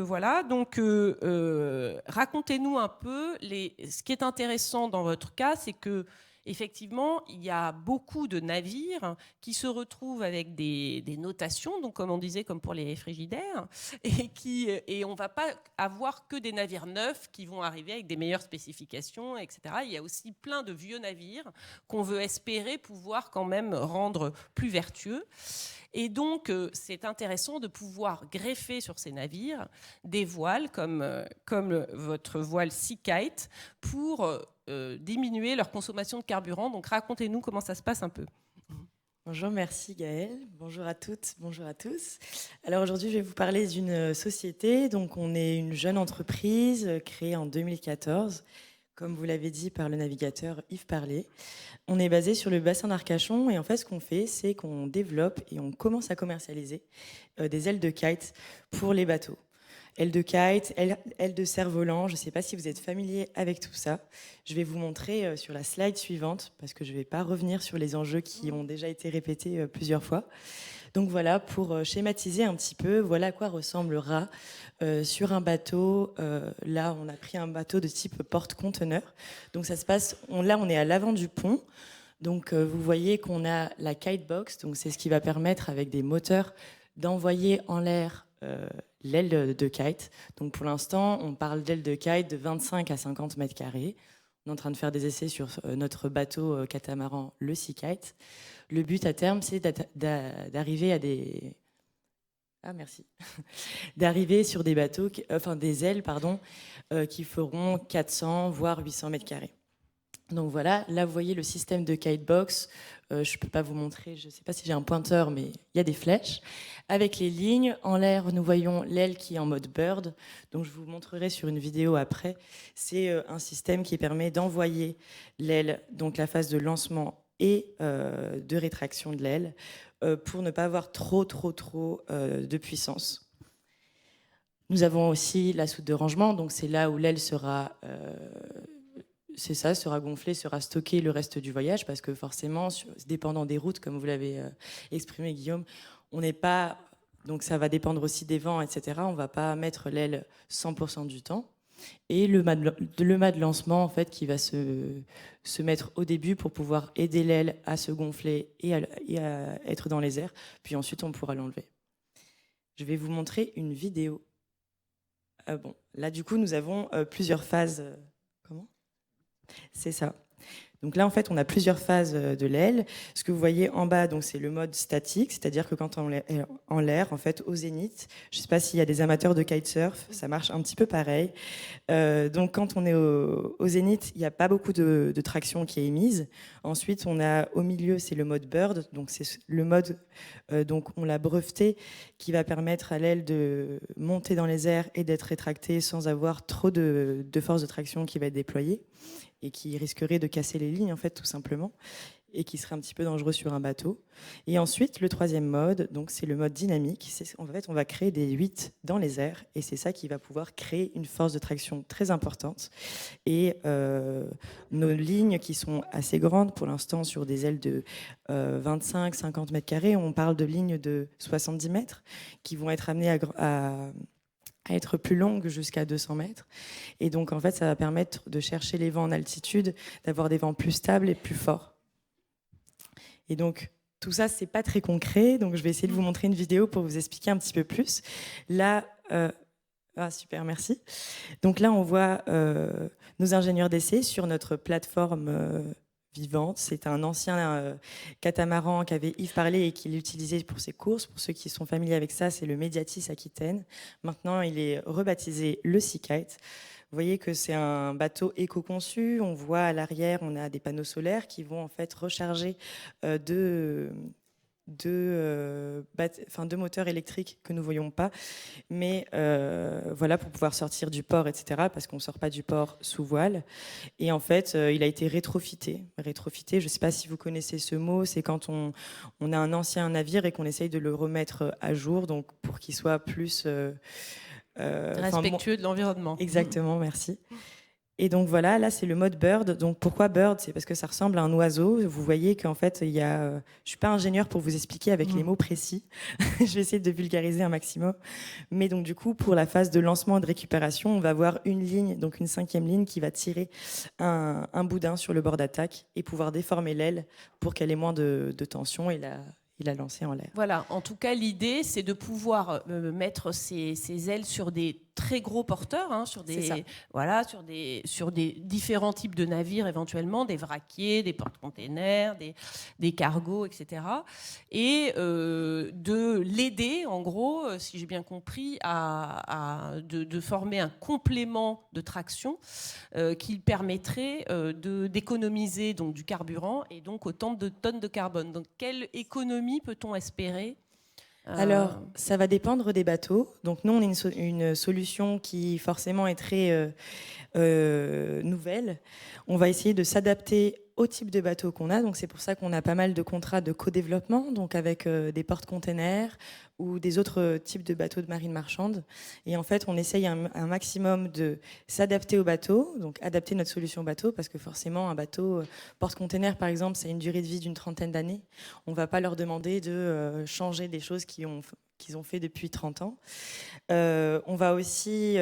S2: racontez-nous un peu. Ce qui est intéressant dans votre cas, c'est que effectivement, il y a beaucoup de navires qui se retrouvent avec des notations, donc comme on disait, comme pour les frigidaires, et on ne va pas avoir que des navires neufs qui vont arriver avec des meilleures spécifications, etc. Il y a aussi plein de vieux navires qu'on veut espérer pouvoir quand même rendre plus vertueux. Et donc, c'est intéressant de pouvoir greffer sur ces navires des voiles comme votre voile Sea Kite pour diminuer leur consommation de carburant. Donc, racontez-nous comment ça se passe un peu.
S6: Bonjour, merci Gaëlle. Bonjour à toutes, bonjour à tous. Alors aujourd'hui, je vais vous parler d'une société. Donc, on est une jeune entreprise créée en 2014, comme vous l'avez dit par le navigateur Yves Parler. On est basé sur le bassin d'Arcachon et en fait, ce qu'on fait, c'est qu'on développe et on commence à commercialiser des ailes de kite pour les bateaux. Ailes de kite, ailes de cerf-volant, je ne sais pas si vous êtes familier avec tout ça. Je vais vous montrer sur la slide suivante, parce que je ne vais pas revenir sur les enjeux qui ont déjà été répétés plusieurs fois. Donc voilà, pour schématiser un petit peu, voilà à quoi ressemblera sur un bateau. Là, on a pris un bateau de type porte-conteneur. Donc ça se passe, là on est à l'avant du pont. Donc vous voyez qu'on a la kite box, donc c'est ce qui va permettre avec des moteurs d'envoyer en l'air l'aile de kite. Donc pour l'instant, on parle d'aile de kite de 25 à 50 mètres carrés. On est en train de faire des essais sur notre bateau catamaran, le Sea Kite. Le but à terme, c'est d'arriver à des... Ah, merci. D'arriver sur des bateaux, des ailes, qui feront 400 voire 800 mètres carrés. Donc voilà, là vous voyez le système de kitebox. Je ne peux pas vous montrer, je ne sais pas si j'ai un pointeur, mais il y a des flèches. Avec les lignes, en l'air, nous voyons l'aile qui est en mode bird. Donc je vous montrerai sur une vidéo après. C'est un système qui permet d'envoyer l'aile, donc la phase de lancement et de rétraction de l'aile, pour ne pas avoir trop de puissance. Nous avons aussi la soute de rangement, donc c'est là où l'aile sera... sera gonflé, sera stocké le reste du voyage, parce que forcément, dépendant des routes, comme vous l'avez exprimé Guillaume, on n'est pas, donc ça va dépendre aussi des vents, etc. On ne va pas mettre l'aile 100% du temps. Et le mât de lancement, en fait, qui va se mettre au début pour pouvoir aider l'aile à se gonfler et à être dans les airs. Puis ensuite, on pourra l'enlever. Je vais vous montrer une vidéo. Là, du coup, nous avons plusieurs phases. Comment ? C'est ça. Donc là, en fait, on a plusieurs phases de l'aile. Ce que vous voyez en bas, donc c'est le mode statique, c'est-à-dire que quand on est en l'air, en fait, au zénith, je ne sais pas s'il y a des amateurs de kitesurf, ça marche un petit peu pareil. Donc quand on est au zénith, il n'y a pas beaucoup de traction qui est émise. Ensuite, on a au milieu, c'est le mode bird, donc c'est le mode, donc on l'a breveté, qui va permettre à l'aile de monter dans les airs et d'être rétractée sans avoir trop de force de traction qui va être déployée, et qui risquerait de casser les lignes, en fait, tout simplement, et qui serait un petit peu dangereux sur un bateau. Et ensuite, le troisième mode, donc c'est le mode dynamique. En fait, on va créer des 8 dans les airs, et c'est ça qui va pouvoir créer une force de traction très importante. Et nos lignes qui sont assez grandes, pour l'instant, sur des ailes de 25-50 mètres carrés, on parle de lignes de 70 mètres, qui vont être amenées à être plus longue jusqu'à 200 mètres. Et donc, en fait, ça va permettre de chercher les vents en altitude, d'avoir des vents plus stables et plus forts. Et donc, tout ça, c'est pas très concret. Donc, je vais essayer de vous montrer une vidéo pour vous expliquer un petit peu plus. Là, super, merci. Donc là, on voit nos ingénieurs d'essai sur notre plateforme vivante. C'est un ancien catamaran qu'avait Yves Parler et qu'il utilisait pour ses courses. Pour ceux qui sont familiers avec ça, c'est le Médiatis Aquitaine. Maintenant, il est rebaptisé le Sea Kite. Vous voyez que c'est un bateau éco-conçu. On voit à l'arrière, on a des panneaux solaires qui vont en fait recharger deux moteurs électriques que nous ne voyons pas, mais voilà, pour pouvoir sortir du port, etc., parce qu'on ne sort pas du port sous voile. Et en fait, il a été rétrofité. Je ne sais pas si vous connaissez ce mot, c'est quand on a un ancien navire et qu'on essaye de le remettre à jour, donc pour qu'il soit plus...
S2: respectueux de l'environnement.
S6: Exactement, merci. Et donc voilà, là c'est le mode bird. Donc pourquoi bird? C'est parce que ça ressemble à un oiseau. Vous voyez qu'en fait, il y a. Je suis pas ingénieure pour vous expliquer avec les mots précis. Je vais essayer de vulgariser un maximum. Mais donc du coup, pour la phase de lancement et de récupération, on va avoir une ligne, donc une 5e ligne, qui va tirer un boudin sur le bord d'attaque et pouvoir déformer l'aile pour qu'elle ait moins de tension et la lancer en l'air.
S2: Voilà, en tout cas, l'idée, c'est de pouvoir mettre ces ailes sur des très gros porteurs, hein, sur des différents types de navires éventuellement, des vraquiers, des porte-containers, des cargos, etc. Et de l'aider, en gros, si j'ai bien compris, de former un complément de traction qui permettrait d'économiser donc du carburant et donc autant de tonnes de carbone. Donc, quelle économie peut-on espérer?
S6: Alors, ça va dépendre des bateaux. Donc, nous, on est une solution qui forcément est très nouvelle. On va essayer de s'adapter au type de bateau qu'on a. Donc, c'est pour ça qu'on a pas mal de contrats de co-développement, donc avec des porte-containers ou des autres types de bateaux de marine marchande. Et en fait, on essaye un maximum de s'adapter au bateau, donc adapter notre solution au bateau, parce que forcément, un bateau porte-container, par exemple, c'est une durée de vie d'une 30aine d'années. On ne va pas leur demander de changer des choses qu'ils ont fait depuis 30 ans. On va aussi...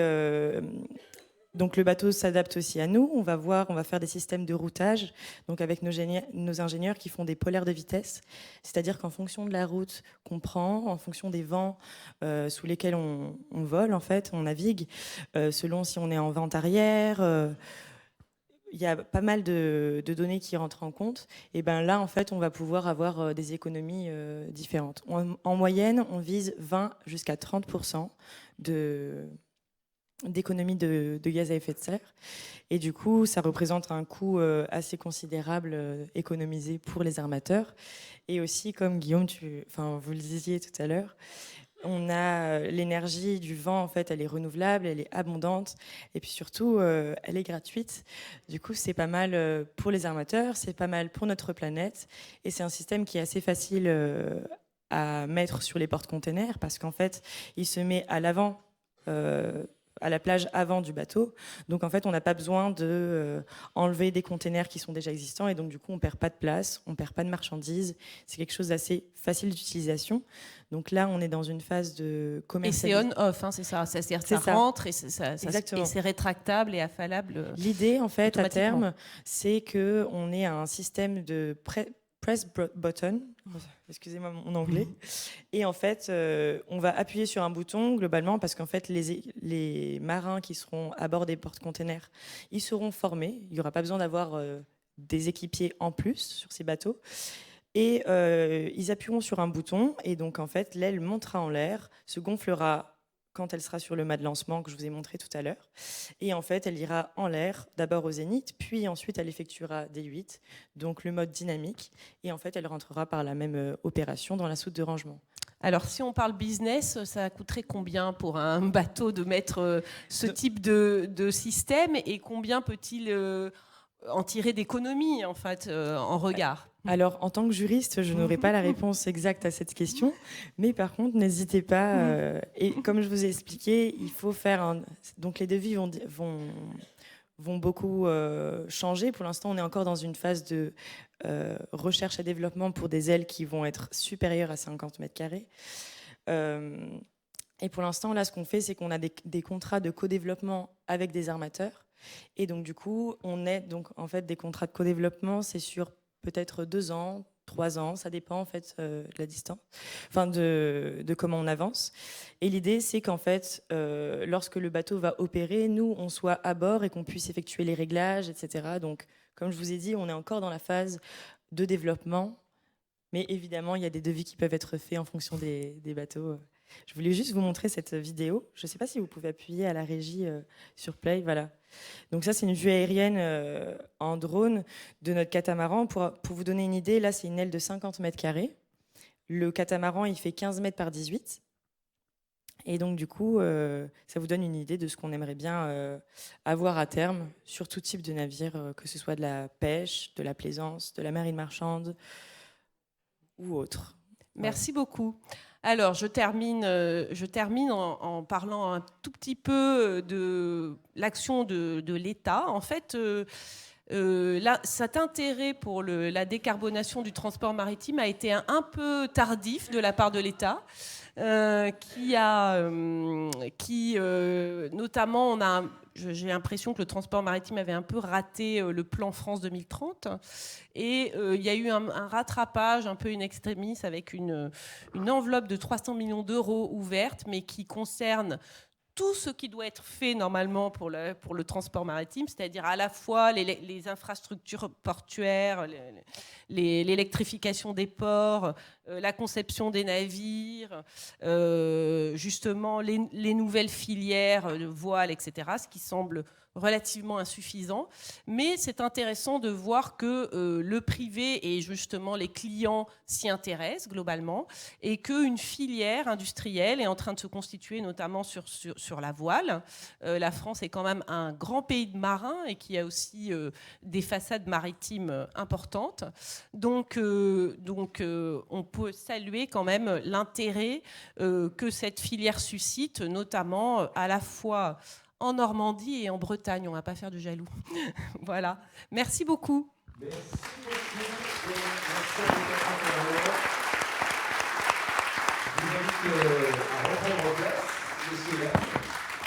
S6: donc le bateau s'adapte aussi à nous. On va faire des systèmes de routage, donc avec nos ingénieurs qui font des polaires de vitesse, c'est-à-dire qu'en fonction de la route qu'on prend, en fonction des vents sous lesquels on vole, en fait, on navigue, selon si on est en vente arrière. Il y a pas mal de données qui rentrent en compte. Et ben là, en fait, on va pouvoir avoir des économies différentes. En moyenne, on vise 20 jusqu'à 30% d'économie de gaz à effet de serre. Et du coup, ça représente un coût assez considérable économisé pour les armateurs. Et aussi, comme Guillaume, vous le disiez tout à l'heure, on a l'énergie du vent, en fait, elle est renouvelable, elle est abondante, et puis surtout, elle est gratuite. Du coup, c'est pas mal pour les armateurs, c'est pas mal pour notre planète, et c'est un système qui est assez facile à mettre sur les porte-containers, parce qu'en fait, il se met à l'avant, à la plage avant du bateau. Donc en fait, on n'a pas besoin de enlever des containers qui sont déjà existants, et donc du coup, on perd pas de place, on perd pas de marchandises. C'est quelque chose d'assez facile d'utilisation. Donc là, on est dans une phase de commercialisation.
S2: Et c'est on-off, hein, c'est ça. C'est-à-dire que ça rentre et c'est rétractable et affalable.
S6: L'idée, en fait, à terme, c'est qu'on ait un système de press button, excusez-moi mon anglais, et en fait, on va appuyer sur un bouton globalement parce qu'en fait, les marins qui seront à bord des porte-containers, ils seront formés. Il n'y aura pas besoin d'avoir des équipiers en plus sur ces bateaux. Et ils appuieront sur un bouton et donc en fait, l'aile montera en l'air, se gonflera quand elle sera sur le mât de lancement que je vous ai montré tout à l'heure. Et en fait, elle ira en l'air, d'abord au zénith, puis ensuite elle effectuera des 8, donc le mode dynamique. Et en fait, elle rentrera par la même opération dans la soute de rangement.
S2: Alors, si on parle business, ça coûterait combien pour un bateau de mettre ce type de système et combien peut-il en tirer d'économie, en fait, en regard?
S6: Alors, en tant que juriste, je n'aurai pas la réponse exacte à cette question, mais par contre, n'hésitez pas. Et comme je vous ai expliqué, il faut faire donc les devis vont beaucoup changer. Pour l'instant, on est encore dans une phase de recherche et développement pour des ailes qui vont être supérieures à 50 mètres carrés. Et pour l'instant, là, ce qu'on fait, c'est qu'on a des contrats de co-développement avec des armateurs. Et donc, du coup, on est donc en fait des contrats de co-développement, c'est sur peut-être 2 ans, 3 ans, ça dépend en fait de la distance, enfin de comment on avance. Et l'idée, c'est qu'en fait, lorsque le bateau va opérer, nous, on soit à bord et qu'on puisse effectuer les réglages, etc. Donc, comme je vous ai dit, on est encore dans la phase de développement, mais évidemment, il y a des devis qui peuvent être faits en fonction des bateaux. Je voulais juste vous montrer cette vidéo. Je ne sais pas si vous pouvez appuyer à la régie sur Play. Voilà. Donc ça, c'est une vue aérienne en drone de notre catamaran. Pour vous donner une idée, là, c'est une aile de 50 mètres carrés. Le catamaran, il fait 15 mètres par 18. Et donc, du coup, ça vous donne une idée de ce qu'on aimerait bien avoir à terme sur tout type de navire, que ce soit de la pêche, de la plaisance, de la marine marchande ou autre.
S2: Merci beaucoup. Alors, je termine en parlant un tout petit peu de l'action de l'État. En fait, là, cet intérêt pour la décarbonation du transport maritime a été un peu tardif de la part de l'État. Notamment, j'ai l'impression que le transport maritime avait un peu raté le plan France 2030 et il y a eu un rattrapage un peu in extremis avec une enveloppe de 300 millions d'euros ouverte, mais qui concerne tout ce qui doit être fait normalement pour le transport maritime, c'est-à-dire à la fois les infrastructures portuaires, l'électrification des ports, la conception des navires, justement les nouvelles filières de voile, etc., ce qui semble relativement insuffisant. Mais c'est intéressant de voir que le privé et justement les clients s'y intéressent globalement et qu'une filière industrielle est en train de se constituer, notamment sur la voile. La France est quand même un grand pays de marins et qui a aussi des façades maritimes importantes. Donc, on peut saluer quand même l'intérêt que cette filière suscite, notamment à la fois en Normandie et en Bretagne. On ne va pas faire de jaloux. Voilà. Merci beaucoup.
S1: Merci beaucoup. Je vous invite à reprendre place, messieurs.